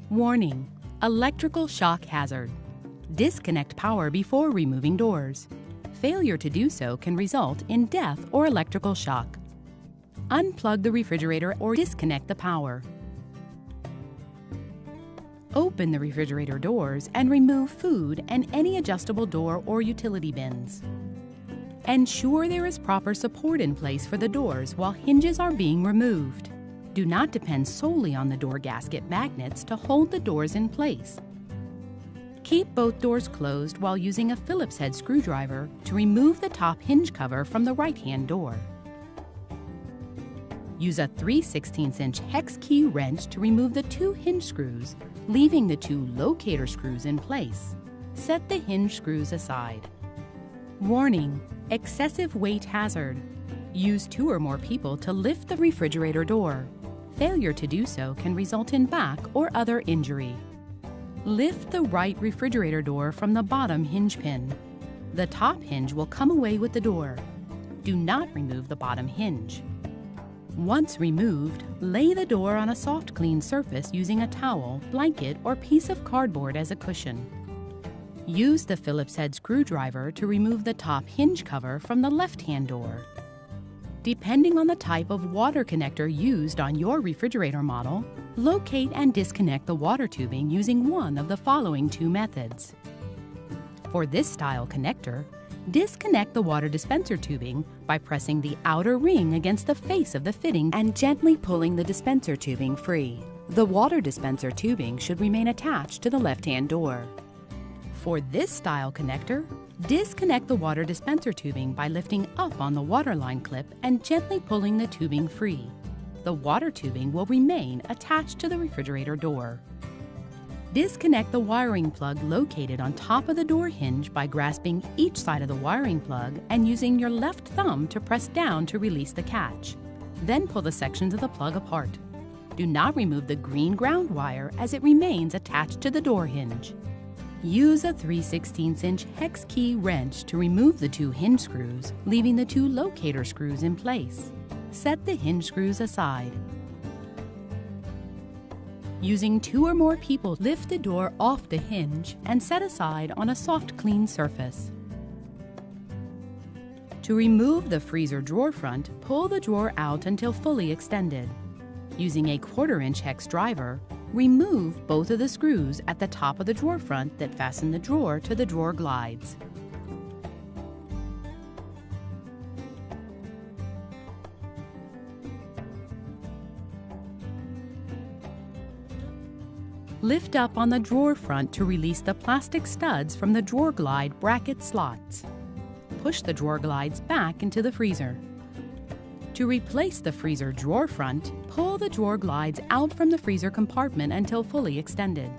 Warning: electrical shock hazard. Disconnect power before removing doors. Failure to do so can result in death or electrical shock. Unplug the refrigerator or disconnect the power. Open the refrigerator doors and remove food and any adjustable door or utility bins. Ensure there is proper support in place for the doors while hinges are being removed. Do not depend solely on the door gasket magnets to hold the doors in place. Keep both doors closed while using a Phillips head screwdriver to remove the top hinge cover from the right-hand door. Use a 3/16" hex key wrench to remove the 2 hinge screws, leaving the 2 locator screws in place. Set the hinge screws aside. Warning: excessive weight hazard. Use 2 or more people to lift the refrigerator door. Failure to do so can result in back or other injury. Lift the right refrigerator door from the bottom hinge pin. The top hinge will come away with the door. Do not remove the bottom hinge. Once removed, lay the door on a soft, clean surface using a towel, blanket, or piece of cardboard as a cushion. Use the Phillips head screwdriver to remove the top hinge cover from the left-hand door. Depending on the type of water connector used on your refrigerator model, locate and disconnect the water tubing using one of the following 2 methods. For this style connector, disconnect the water dispenser tubing by pressing the outer ring against the face of the fitting and gently pulling the dispenser tubing free. The water dispenser tubing should remain attached to the left-hand door. For this style connector, disconnect the water dispenser tubing by lifting up on the water line clip and gently pulling the tubing free. The water tubing will remain attached to the refrigerator door. Disconnect the wiring plug located on top of the door hinge by grasping each side of the wiring plug and using your left thumb to press down to release the catch. Then pull the sections of the plug apart. Do not remove the green ground wire as it remains attached to the door hinge. Use a 3/16" hex key wrench to remove the 2 hinge screws, leaving the 2 locator screws in place. Set the hinge screws aside. Using 2 or more people, lift the door off the hinge and set aside on a soft, clean surface. To remove the freezer drawer front, pull the drawer out until fully extended. Using a 1/4" hex driver, remove both of the screws at the top of the drawer front that fasten the drawer to the drawer glides. Lift up on the drawer front to release the plastic studs from the drawer glide bracket slots. Push the drawer glides back into the freezer. To replace the freezer drawer front, pull the drawer glides out from the freezer compartment until fully extended.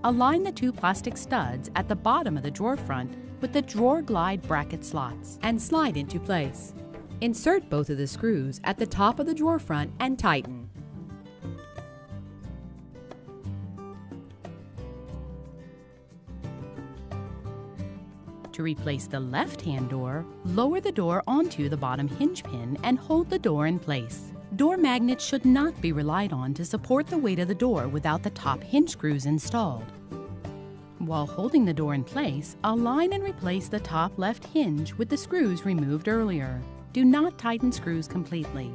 Align the 2 plastic studs at the bottom of the drawer front with the drawer glide bracket slots and slide into place. Insert both of the screws at the top of the drawer front and tighten. To replace the left-hand door, lower the door onto the bottom hinge pin and hold the door in place. Door magnets should not be relied on to support the weight of the door without the top hinge screws installed. While holding the door in place, align and replace the top left hinge with the screws removed earlier. Do not tighten screws completely.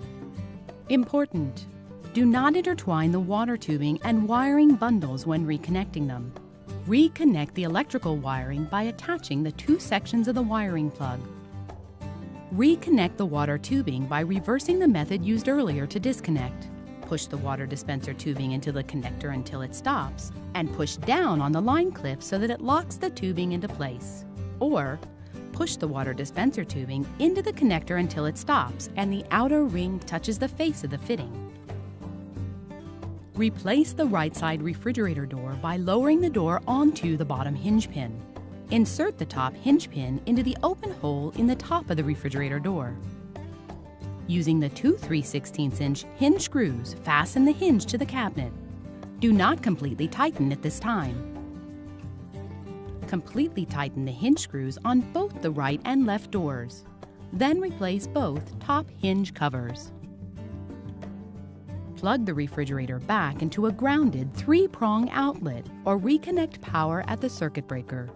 Important: do not intertwine the water tubing and wiring bundles when reconnecting them. Reconnect the electrical wiring by attaching the 2 sections of the wiring plug. Reconnect the water tubing by reversing the method used earlier to disconnect. Push the water dispenser tubing into the connector until it stops, and push down on the line clip so that it locks the tubing into place. Or, push the water dispenser tubing into the connector until it stops and the outer ring touches the face of the fitting. Replace the right side refrigerator door by lowering the door onto the bottom hinge pin. Insert the top hinge pin into the open hole in the top of the refrigerator door. Using the 2 3/16" hinge screws, fasten the hinge to the cabinet. Do not completely tighten at this time. Completely tighten the hinge screws on both the right and left doors. Then replace both top hinge covers. Plug the refrigerator back into a grounded 3-prong outlet or reconnect power at the circuit breaker.